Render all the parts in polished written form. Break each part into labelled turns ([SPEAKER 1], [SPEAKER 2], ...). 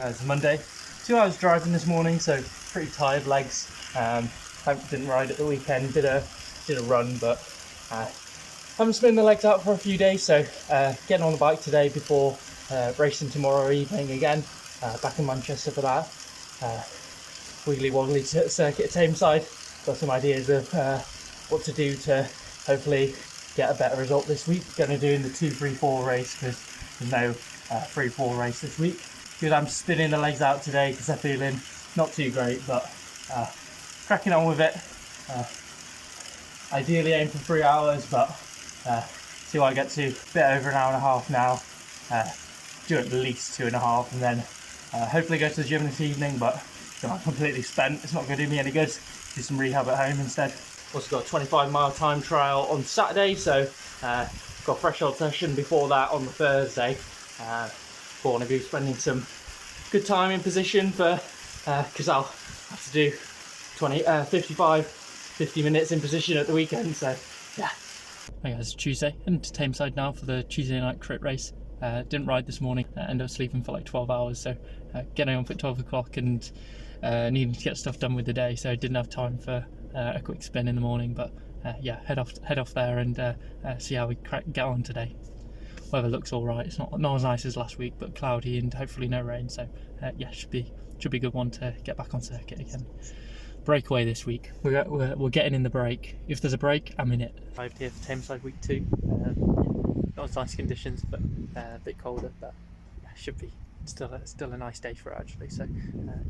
[SPEAKER 1] It's Monday. 2 hours driving this morning, so pretty tired legs. Didn't ride at the weekend. Did a run, but haven't spin the legs out for a few days. So getting on the bike today before racing tomorrow evening again. Back in Manchester for that. Wiggly woggly circuit at Tameside. Got some ideas of what to do to hopefully get a better result this week. Going to do in the 2-3-4 race because there's no 3-4 race this week. Good, I'm spinning the legs out today because they're feeling not too great, but cracking on with it. Ideally aim for 3 hours, but see what I get to. A bit over an hour and a half now. Do at least 2.5, and then hopefully go to the gym this evening, but I'm completely spent. It's not going to do me any good. Do some rehab at home instead. Also got a 25-mile time trial on Saturday, so got a threshold session before that on the Thursday. Going to be spending some good time in position for because I'll have to do 50 minutes in position at the weekend. So yeah. Hey guys, it's Tuesday and to Tameside now for the Tuesday night crit race. Didn't ride this morning. Ended up sleeping for like 12 hours. So getting on for 12 o'clock and needing to get stuff done with the day. So I didn't have time for a quick spin in the morning. But yeah, head off there and see how we get on today. Weather looks all right. It's not as nice as last week, but cloudy and hopefully no rain. So yeah, should be a good one to get back on circuit again. Breakaway this week. We're getting in the break. If there's a break, I'm in it. Arrived here for Tameside week 2. Not as nice conditions, but a bit colder. But yeah, should be still a nice day for it actually. So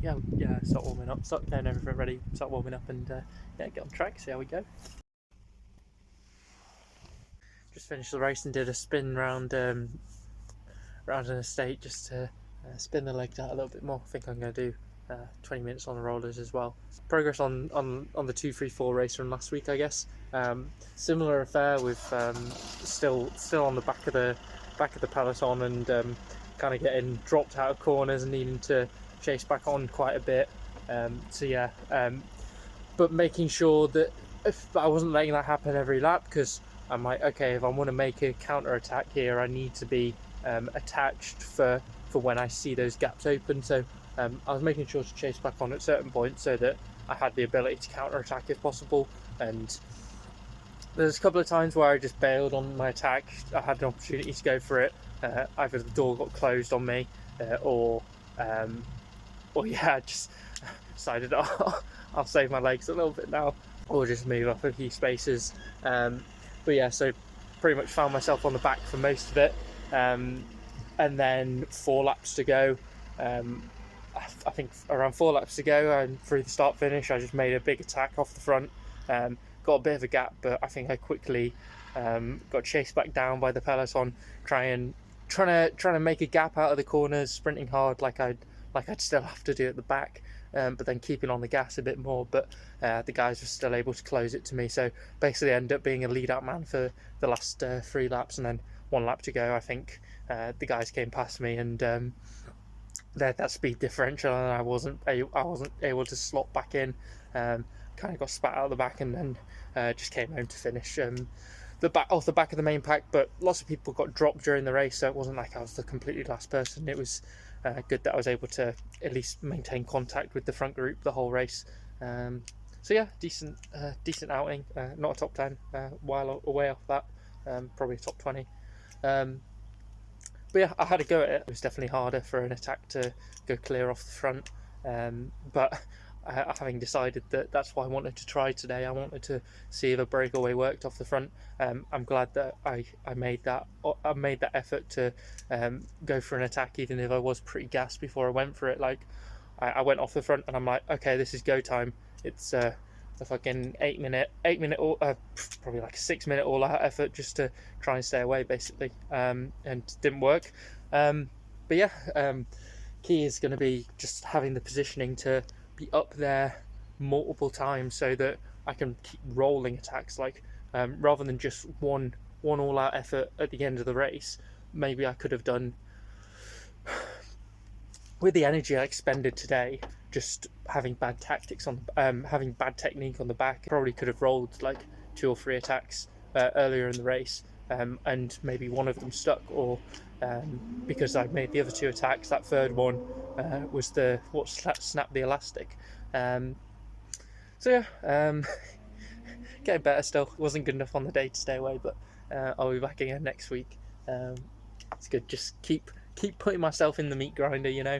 [SPEAKER 1] yeah, start warming up, start getting everything ready, start warming up, and yeah, get on track. See how we go. Just finished the race and did a spin round an estate just to spin the legs out a little bit more. I think I'm going to do 20 minutes on the rollers as well. Progress on the 2-3-4 race from last week, I guess. Similar affair with still on the back of the peloton and kind of getting dropped out of corners and needing to chase back on quite a bit. So yeah, but making sure that if I wasn't letting that happen every lap, because I'm like, okay, if I want to make a counter attack here, I need to be attached for when I see those gaps open. So I was making sure to chase back on at certain points so that I had the ability to counter attack if possible. And there's a couple of times where I just bailed on my attack. I had an opportunity to go for it. Either the door got closed on me, or yeah, I just decided I'll save my legs a little bit now, or just move up a few spaces. But yeah, so pretty much found myself on the back for most of it, and then 4 laps to go. I think around 4 laps to go, and through the start finish, I just made a big attack off the front. Got a bit of a gap, but I think I quickly got chased back down by the peloton, trying to make a gap out of the corners, sprinting hard like I'd still have to do at the back. But then keeping on the gas a bit more, but the guys were still able to close it to me. So basically ended up being a lead out man for the last 3 laps, and then 1 lap to go. I think the guys came past me, and that speed differential, and I wasn't able to slot back in. Kind of got spat out of the back, and then just came home to finish off the back of the main pack. But lots of people got dropped during the race, so it wasn't like I was the completely last person. It was good that I was able to at least maintain contact with the front group the whole race. So yeah, decent outing. Not a top 10, while away off that, probably a top 20. But yeah, I had a go at it. It was definitely harder for an attack to go clear off the front, but having decided that that's what I wanted to try today, I wanted to see if a breakaway worked off the front. I'm glad that I made that effort to go for an attack, even if I was pretty gassed before I went for it. Like I went off the front and I'm like, okay, this is go time. It's a fucking 8 minute probably like a 6 minute all out effort just to try and stay away basically, and didn't work. But yeah, key is going to be just having the positioning to be up there multiple times so that I can keep rolling attacks, like rather than just one all out effort at the end of the race. Maybe I could have done with the energy I expended today, just having bad tactics on having bad technique on the back. Probably could have rolled like 2 or 3 attacks earlier in the race, and maybe one of them stuck, or because I made the other 2 attacks. That third one was what snapped the elastic. So yeah, getting better still. Wasn't good enough on the day to stay away, but I'll be back again next week. It's good. Just keep putting myself in the meat grinder, you know.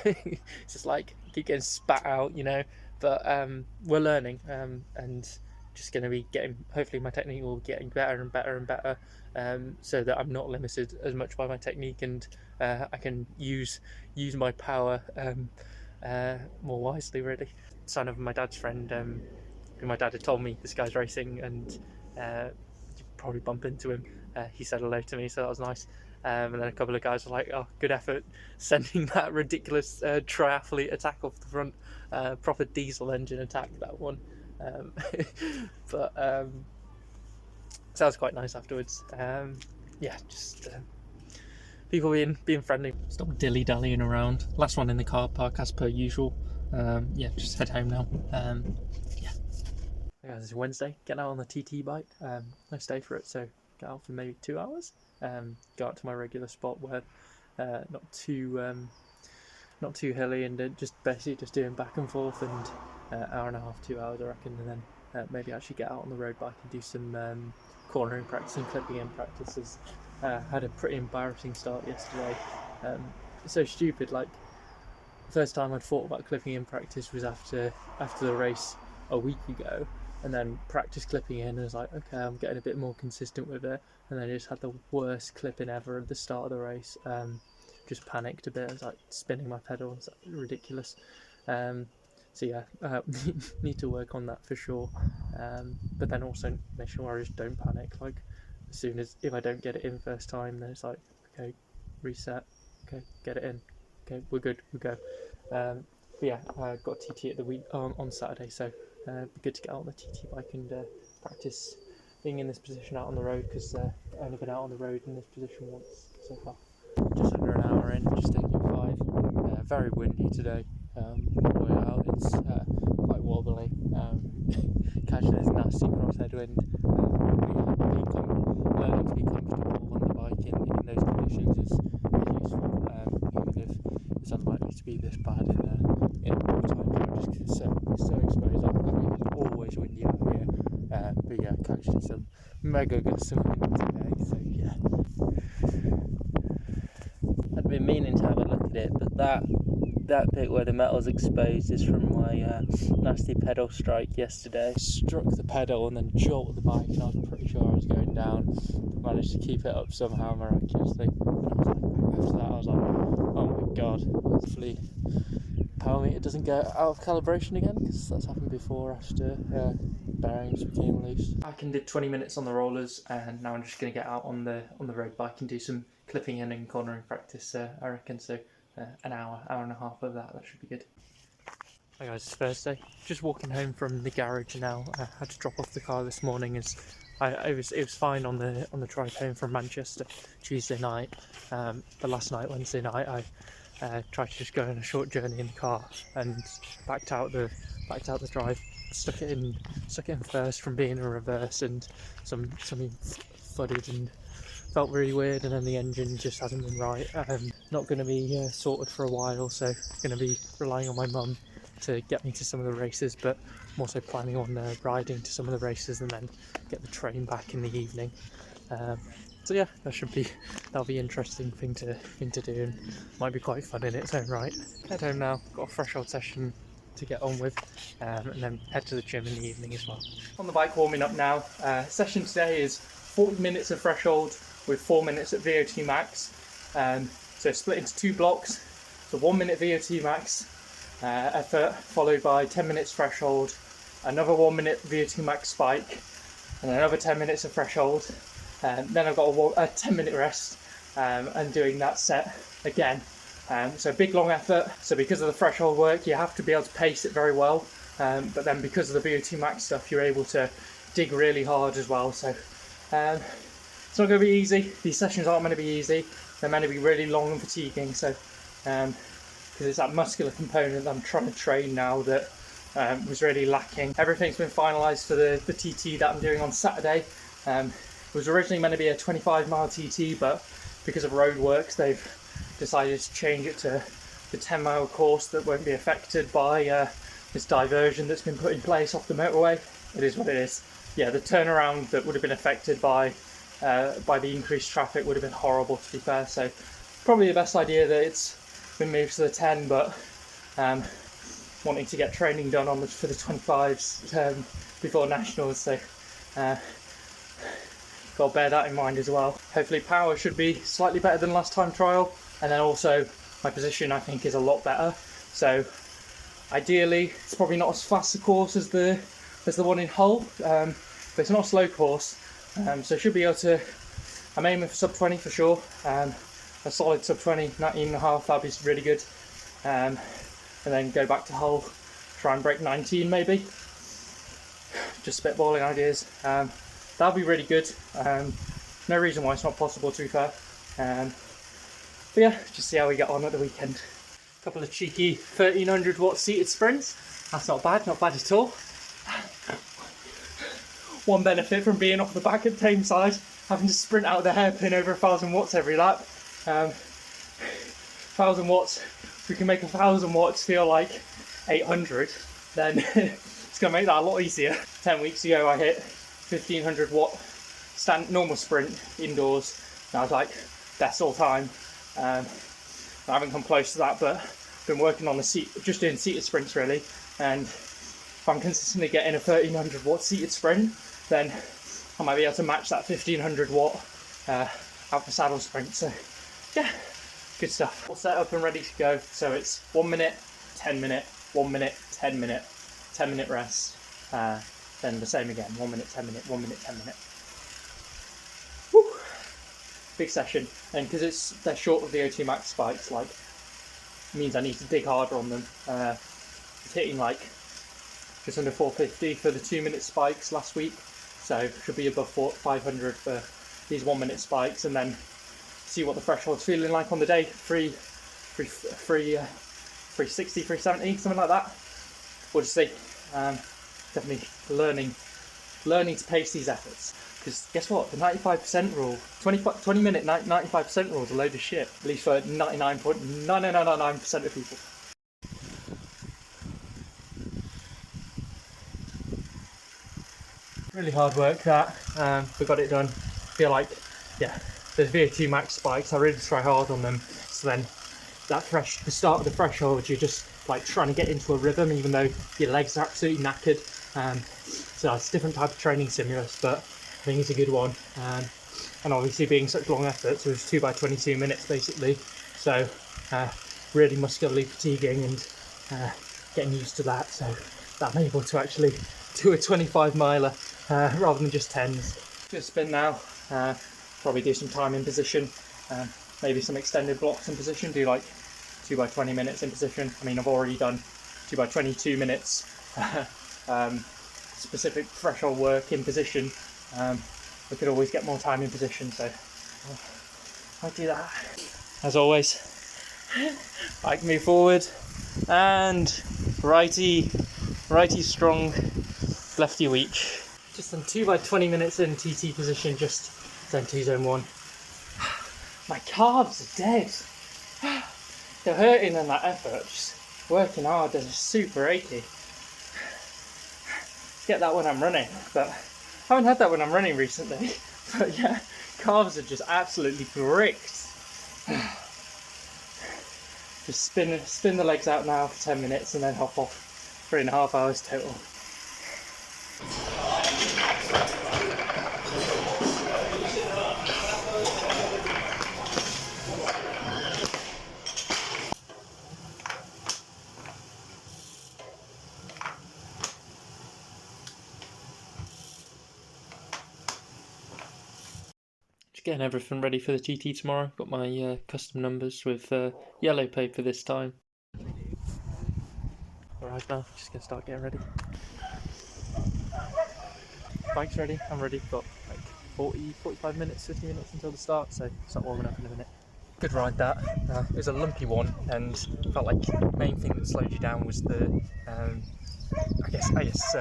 [SPEAKER 1] It's just like keep getting spat out, you know. But we're learning, and just going to be getting. Hopefully, my technique will be getting better and better and better, so that I'm not limited as much by my technique, and I can use my power more wisely, really. Son of my dad's friend, who my dad had told me this guy's racing, and you probably bump into him. He said hello to me, so that was nice. And then a couple of guys were like, "Oh, good effort sending that ridiculous triathlete attack off the front, proper diesel engine attack, that one." But so that was quite nice afterwards. Yeah, just people being friendly. Stop dilly dallying around. Last one in the car park as per usual. Yeah, just head home now. Yeah. Guys, it's Wednesday. Getting out on the TT bike. Nice day for it. So get out for maybe 2 hours. Go out to my regular spot where not too hilly, and just basically just doing back and forth, and hour and a half, 2 hours I reckon, and then maybe actually get out on the road bike and do some cornering practice and clipping in practices. Had a pretty embarrassing start yesterday. So stupid. Like, first time I'd thought about clipping in practice was after the race a week ago, and then practice clipping in, and I was like, okay, I'm getting a bit more consistent with it, and then I just had the worst clipping ever at the start of the race. Just panicked a bit. I was like spinning my pedal. It's ridiculous. So yeah, need to work on that for sure. But then also make sure I just don't panic. Like, as soon as, if I don't get it in first time, then it's like, okay, reset. Okay, get it in. Okay, we're good. We go. But yeah, I got TT at the week on Saturday, so it'd be good to get out on the TT bike and practice being in this position out on the road, because I've only been out on the road in this position once so far. Just under an hour in, just taking 5. Very windy today. On the way out, it's quite wobbly. Catching this nasty crosshead wind. Learning to be comfortable on the bike in those conditions is useful. Even if it's unlikely to be this bad in real time, just because it's so exposed. I mean, it's always windy out here. But yeah, catching some mega gusts of wind today. So yeah. I'd been meaning to have a look at it, but that bit where the metal's exposed is from my nasty pedal strike yesterday. Struck the pedal and then jolted the bike, and I was pretty sure I was going down. Managed to keep it up somehow miraculously. And after that I was like, oh my god, hopefully power meter doesn't get out of calibration again, because that's happened before after bearings became loose. I can do 20 minutes on the rollers, and now I'm just going to get out on the road bike and do some clipping in and cornering practice, I reckon. So an hour and a half of that should be good. Hi guys, it's Thursday. Just walking home from the garage now. I had to drop off the car this morning as it was fine on the drive home from Manchester Tuesday night. But last night, Wednesday night, I tried to just go on a short journey in the car and backed out the drive. Stuck it in first from being a reverse, and something thudded and felt really weird, and then the engine just hasn't been right. Not going to be sorted for a while, so going to be relying on my mum to get me to some of the races, but I'm also planning on riding to some of the races and then get the train back in the evening. So yeah, that'll be interesting thing to do, and might be quite fun in its own right. Head home now, got a threshold session to get on with, and then head to the gym in the evening as well. On the bike, warming up now. Session today is 40 minutes of threshold with 4 minutes at VO2 max. So split into 2 blocks. So 1 minute VO2 max effort, followed by 10 minutes threshold, another 1 minute VO2 max spike, and another 10 minutes of threshold. Then I've got a 10-minute rest, and doing that set again. So big long effort. So because of the threshold work, you have to be able to pace it very well. But then because of the VO2 max stuff, you're able to dig really hard as well. So it's not going to be easy. These sessions aren't meant to be easy. They're meant to be really long and fatiguing. So because it's that muscular component that I'm trying to train now that was really lacking. Everything's been finalised for the TT that I'm doing on Saturday. It was originally meant to be a 25-mile TT, but because of road works, they've decided to change it to the 10-mile course that won't be affected by this diversion that's been put in place off the motorway. It is what it is. Yeah, the turnaround that would have been affected by the increased traffic would have been horrible, to be fair. So probably the best idea that it's been moved to the 10, but wanting to get training done on for the 25s before nationals, so got to bear that in mind as well. Hopefully power should be slightly better than last time trial, and then also my position I think is a lot better. So ideally it's probably not as fast a course as the one in Hull, but it's not a slow course, so should be able to. I'm aiming for sub 20 for sure. A solid sub 20, 19.5, that'd be really good. And then go back to Hull, try and break 19 maybe. Just spitballing ideas. That'd be really good. No reason why it's not possible, to be fair. But yeah, just see how we get on at the weekend. A couple of cheeky 1300 watt seated sprints. That's not bad at all. One benefit from being off the back at Tameside, having to sprint out the hairpin over 1000 watts every lap. 1000 watts, if we can make 1000 watts feel like 800, then it's going to make that a lot easier. 10 weeks ago I hit 1500 watt normal sprint indoors, and I was like, best all time. I haven't come close to that, but I've been working on just doing seated sprints really, and if I'm consistently getting a 1300 watt seated sprint, then I might be able to match that 1500 watt out the saddle sprint. So yeah, good stuff. All set up and ready to go. So it's 1 minute, 10 minute, 1 minute, 10 minute, 10 minute rest, then the same again, 1 minute, 10 minute, 1 minute, 10 minute. Woo! Big session, and because they're short of the O2 max spikes, like, means I need to dig harder on them. It's hitting like just under 450 for the 2 minute spikes last week, so should be above 500 for these 1 minute spikes, and then see what the threshold's feeling like on the day. 360, 370, something like that. We'll just see. Definitely learning to pace these efforts, because guess what, the 95% rule, 20 minute 95% rule is a load of shit, at least for 99.9999% of people. Really hard work that. We got it done. Feel like, yeah, there's VO2 max spikes, I really try hard on them, so then the start of the threshold, you're just like trying to get into a rhythm even though your legs are absolutely knackered. So it's a different type of training stimulus, but I think it's a good one. And obviously being such long efforts, it was 2 by 22 minutes basically, so really muscularly fatiguing, and getting used to that, so that I'm able to actually do a 25 miler rather than just 10s. Just spin now, probably do some time in position, maybe some extended blocks in position, do like 2 by 20 minutes in position. I mean, I've already done 2 by 22 minutes specific threshold work in position. We could always get more time in position, so I'll do that. As always, bike move forward, and righty strong, lefty weak. Just done 2 by 20 minutes in TT position, just zone 2, zone 1. My calves are dead. They're hurting in that effort, just working hard, they're super achy. Get that when I'm running, but I haven't had that when I'm running recently. But yeah, calves are just absolutely bricked. Just spin the legs out now for 10 minutes and then hop off. 3.5 hours total. Getting everything ready for the TT tomorrow. Got my custom numbers with yellow paper this time. Alright, now just gonna start getting ready. Bike's ready, I'm ready. Got like 45 minutes, 50 minutes until the start, so start warming up in a minute. Good ride that. It was a lumpy one, and felt like the main thing that slowed you down was the I guess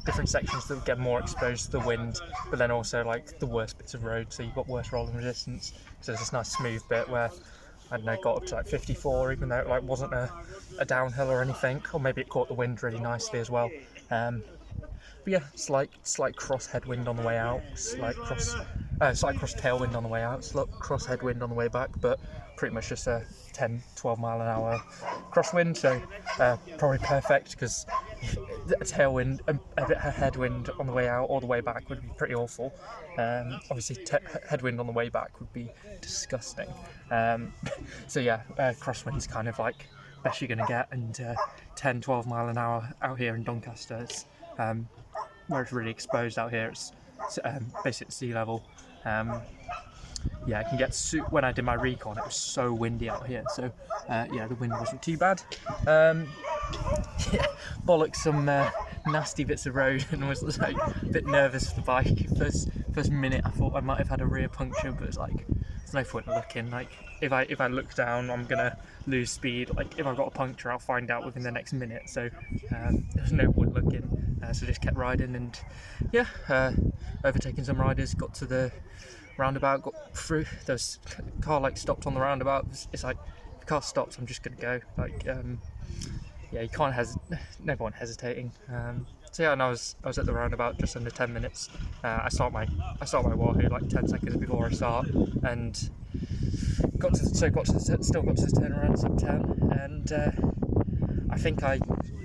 [SPEAKER 1] different sections that get more exposed to the wind, but then also like the worst bits of road, so you've got worse rolling resistance. So there's this nice smooth bit where I don't know, got up to like 54, even though it like wasn't a downhill or anything, or maybe it caught the wind really nicely as well. But yeah, slight cross headwind on the way out, slight cross tailwind on the way out, cross headwind on the way back, but pretty much just a 10-12 mile an hour crosswind, so probably perfect, because a tailwind, a bit of headwind on the way out or the way back would be pretty awful. Obviously, headwind on the way back would be disgusting. So yeah, crosswind's kind of like best you're going to get, and 10-12 mile an hour out here in Doncaster, it's, where it's really exposed out here, it's basically at sea level. Yeah, it can get when I did my recon, it was so windy out here, so yeah, the wind wasn't too bad. Yeah, bollocked some nasty bits of road and was like a bit nervous for the bike. First minute I thought I might have had a rear puncture, but it's like there's no point in looking. Like if I look down, I'm gonna lose speed. Like if I've got a puncture, I'll find out within the next minute. So there's no point looking. So just kept riding, and yeah, overtaking some riders. Got to the roundabout, got through. There's a car like stopped on the roundabout. It's like if the car stops, I'm just gonna go. Like yeah, you can't no point hesitating. So yeah, and I was at the roundabout just under 10 minutes. I start my Wahoo like 10 seconds before I start, and still got to the turnaround sub 10, and I think I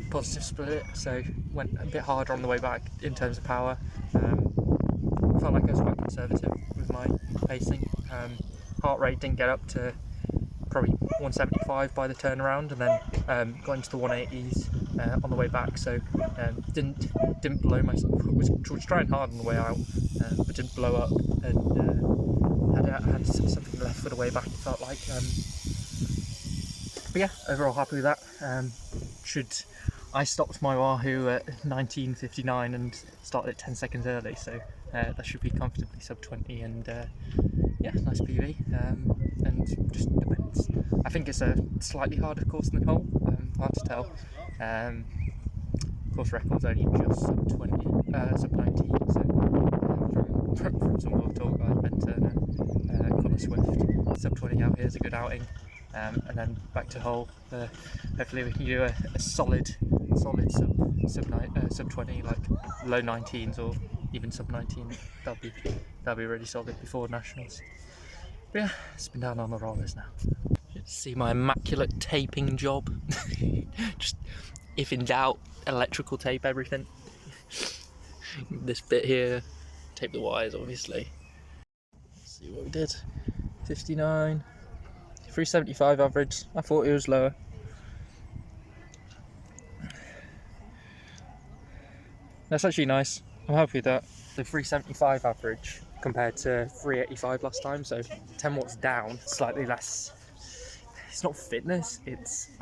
[SPEAKER 1] positive split it, so went a bit harder on the way back in terms of power. Felt like I was quite conservative with my pacing. Heart rate didn't get up to probably 175 by the turnaround, and then got into the 180s on the way back, so didn't blow myself. Was trying hard on the way out, but didn't blow up, and had something left for the way back, it felt like. But yeah, overall happy with that. I stopped my Wahoo at 19:59 and started it 10 seconds early, so that should be comfortably sub 20, and yeah, nice PV, and just depends. I think it's a slightly harder course than Hull, hard to tell. Course record's only just sub 20, sub 19, so from some of the talk guys, Ben Turner, Connor Swift, sub 20 out here is a good outing. And then back to Hull. Hopefully we can do a solid sub 20, like low 19s or even sub 19. That'll be really solid before nationals. But yeah, spin down on the rollers now. See my immaculate taping job. Just if in doubt, electrical tape everything. This bit here, tape the wires obviously. Let's see what we did. 59. 375 average. I thought it was lower. That's actually nice. I'm happy with that. The 375 average compared to 385 last time, so 10 watts down, slightly less. It's not fitness,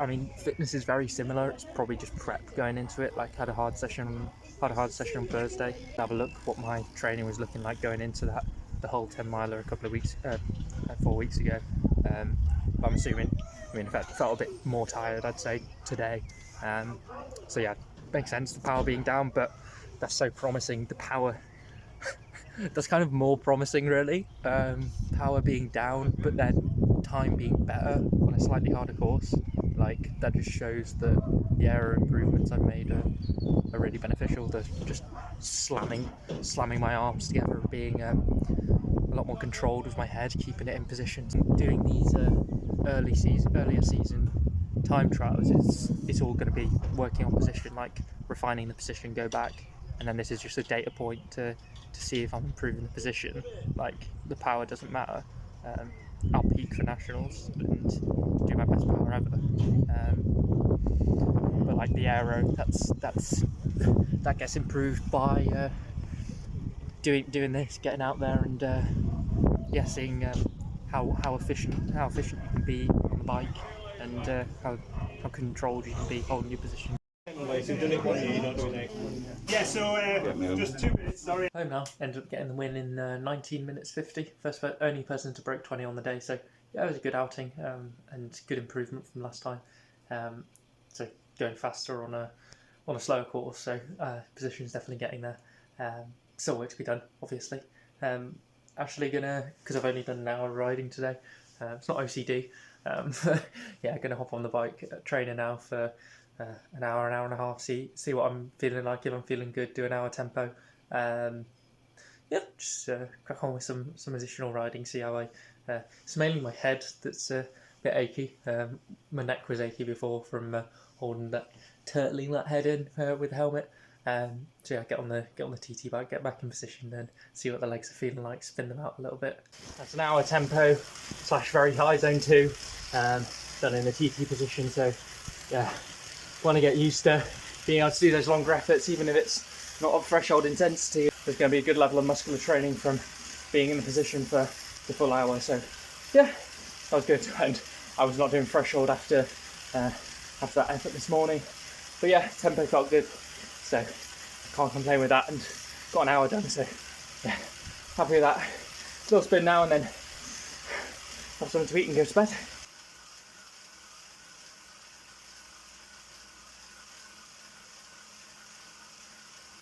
[SPEAKER 1] I mean, fitness is very similar. It's probably just prep going into it. Like had a hard session on Thursday. Have a look what my training was looking like going into the whole 10 miler a couple of weeks, 4 weeks ago. I'm assuming, in fact, I felt a bit more tired, I'd say, today. So yeah, makes sense, the power being down, but that's so promising. The power, that's kind of more promising, really. Power being down, but then time being better on a slightly harder course. Like, that just shows that the aero improvements I've made are really beneficial. The just slamming my arms together, being a lot more controlled with my head, keeping it in position. Doing these earlier season time trials, it's all going to be working on position, like refining the position, go back, and then this is just a data point to see if I'm improving the position. Like, the power doesn't matter. I'll peak for nationals and do my best power ever. But like the aero, that gets improved by doing this, getting out there, and yeah, seeing how efficient you can be on the bike, and how controlled you can be holding your position.
[SPEAKER 2] Yeah, so just 2 minutes, sorry.
[SPEAKER 1] Home now, ended up getting the win in 19 minutes 50. Only person to break 20 on the day, so yeah, it was a good outing, and good improvement from last time. So going faster on on a slower course, so position's definitely getting there. Still work to be done, obviously. Actually gonna, because I've only done an hour riding today, it's not OCD, yeah, gonna hop on the bike, trainer now for an hour and a half, see what I'm feeling like. If I'm feeling good, do an hour tempo. Yeah, just crack on with some additional riding, see how I... it's mainly my head that's a bit achy. My neck was achy before from holding that, turtling that head in with the helmet. So yeah, get on the TT bike, get back in position, then see what the legs are feeling like, spin them out a little bit. That's an hour tempo / very high zone 2, done in the TT position. So yeah, want to get used to being able to do those longer efforts, even if it's not of threshold intensity. There's going to be a good level of muscular training from being in the position for the full hour. So yeah, that was good. And I was not doing threshold after that effort this morning. But yeah, tempo felt good, so can't complain with that, and got an hour done, so yeah, happy with that. Little spin now and then have something to eat and go to bed.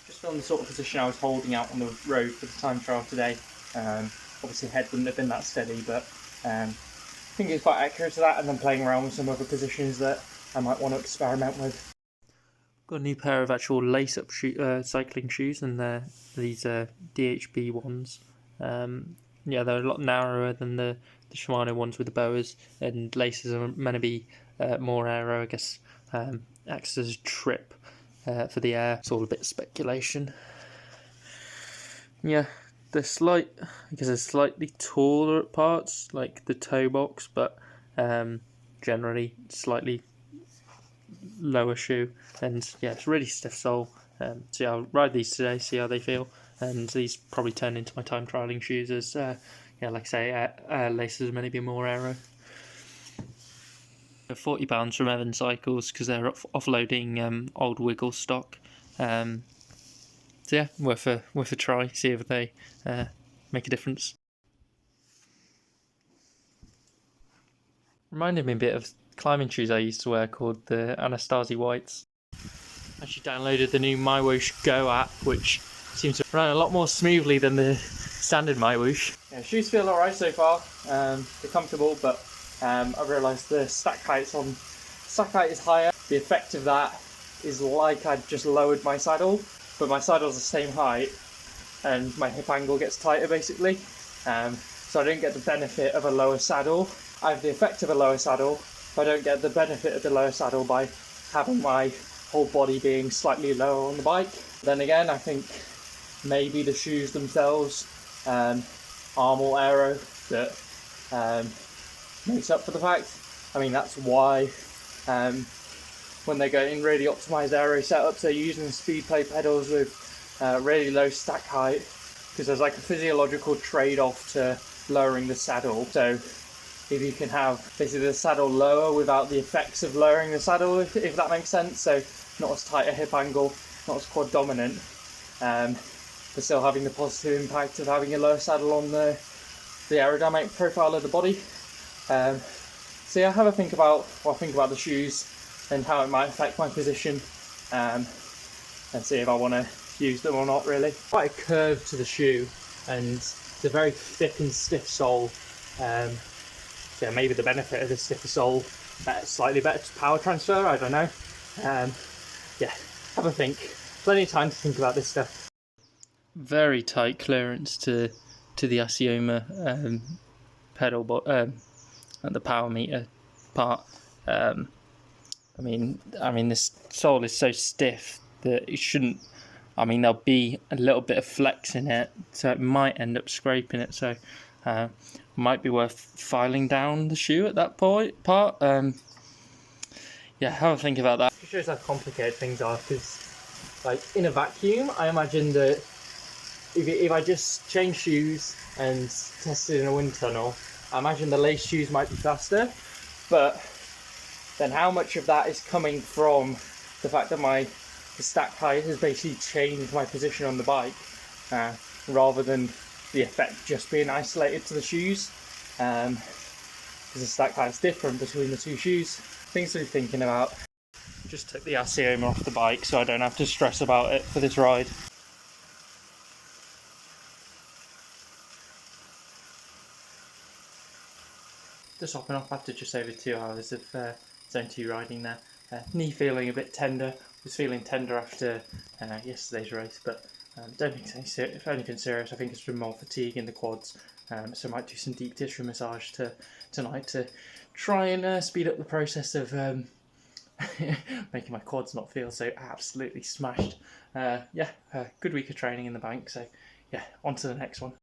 [SPEAKER 1] Just filmed the sort of position I was holding out on the road for the time trial today. Obviously head wouldn't have been that steady, but I think it's quite accurate to that, and then playing around with some other positions that I might want to experiment with. Got a new pair of actual lace-up cycling shoes, and they're these DHB ones. Yeah, they're a lot narrower than the Shimano ones with the boas, and laces are meant to be more aero, I guess. Acts as a trip for the air. It's all a bit of speculation. Yeah, they're slightly taller at parts, like the toe box, but generally slightly lower shoe, and yeah, it's really stiff sole. So yeah, I'll ride these today, see how they feel, and these probably turn into my time trialing shoes as yeah, like I say, laces are meant to be more aero. £40 from Evan Cycles because they're offloading old Wiggle stock. So yeah, worth a try, see if they make a difference. Reminded me a bit of climbing shoes I used to wear called the Anastasi Whites. Actually downloaded the new MyWhoosh Go app, which seems to run a lot more smoothly than the standard MyWhoosh. Yeah, shoes feel alright so far. They're comfortable, but I've realised the stack height is higher. The effect of that is like I've just lowered my saddle, but my saddle's the same height, and my hip angle gets tighter basically. So I don't get the benefit of a lower saddle. I have the effect of a lower saddle, but I don't get the benefit of the lower saddle by having my whole body being slightly lower on the bike. Then again, I think maybe the shoes themselves are more aero that makes up for the fact. I mean, that's why when they're getting really optimized aero setups, they're using speed plate pedals with really low stack height, because there's like a physiological trade-off to lowering the saddle. So if you can have basically the saddle lower without the effects of lowering the saddle, if that makes sense, so not as tight a hip angle, not as quad dominant, but still having the positive impact of having a lower saddle on the aerodynamic profile of the body. So yeah, have a think about the shoes and how it might affect my position, and see if I want to use them or not really. Quite a curve to the shoe, and it's a very thick and stiff sole. So yeah, maybe the benefit of the stiffer sole, slightly better power transfer, I don't know. Yeah, have a think. Plenty of time to think about this stuff. Very tight clearance to the Asioma pedal at the power meter part. I mean this sole is so stiff that it shouldn't. I mean, there'll be a little bit of flex in it, so it might end up scraping it. So might be worth filing down the shoe at that part. Yeah, have a think about that. It shows how complicated things are, because like in a vacuum, I imagine that if I just change shoes and test it in a wind tunnel, I imagine the lace shoes might be faster, but then how much of that is coming from the fact that the stack height has basically changed my position on the bike, rather than the effect just being isolated to the shoes, because the stack height is different between the two shoes. Things to be thinking about. just took the Asioma off the bike so I don't have to stress about it for this ride. Just hopping off after just over 2 hours of zone 2 riding there. Knee feeling a bit tender. Was feeling tender after yesterday's race, but don't think it's anything serious. I think it's from more fatigue in the quads. So I might do some deep tissue massage tonight to try and speed up the process of making my quads not feel so absolutely smashed. Good week of training in the bank. So yeah, on to the next one.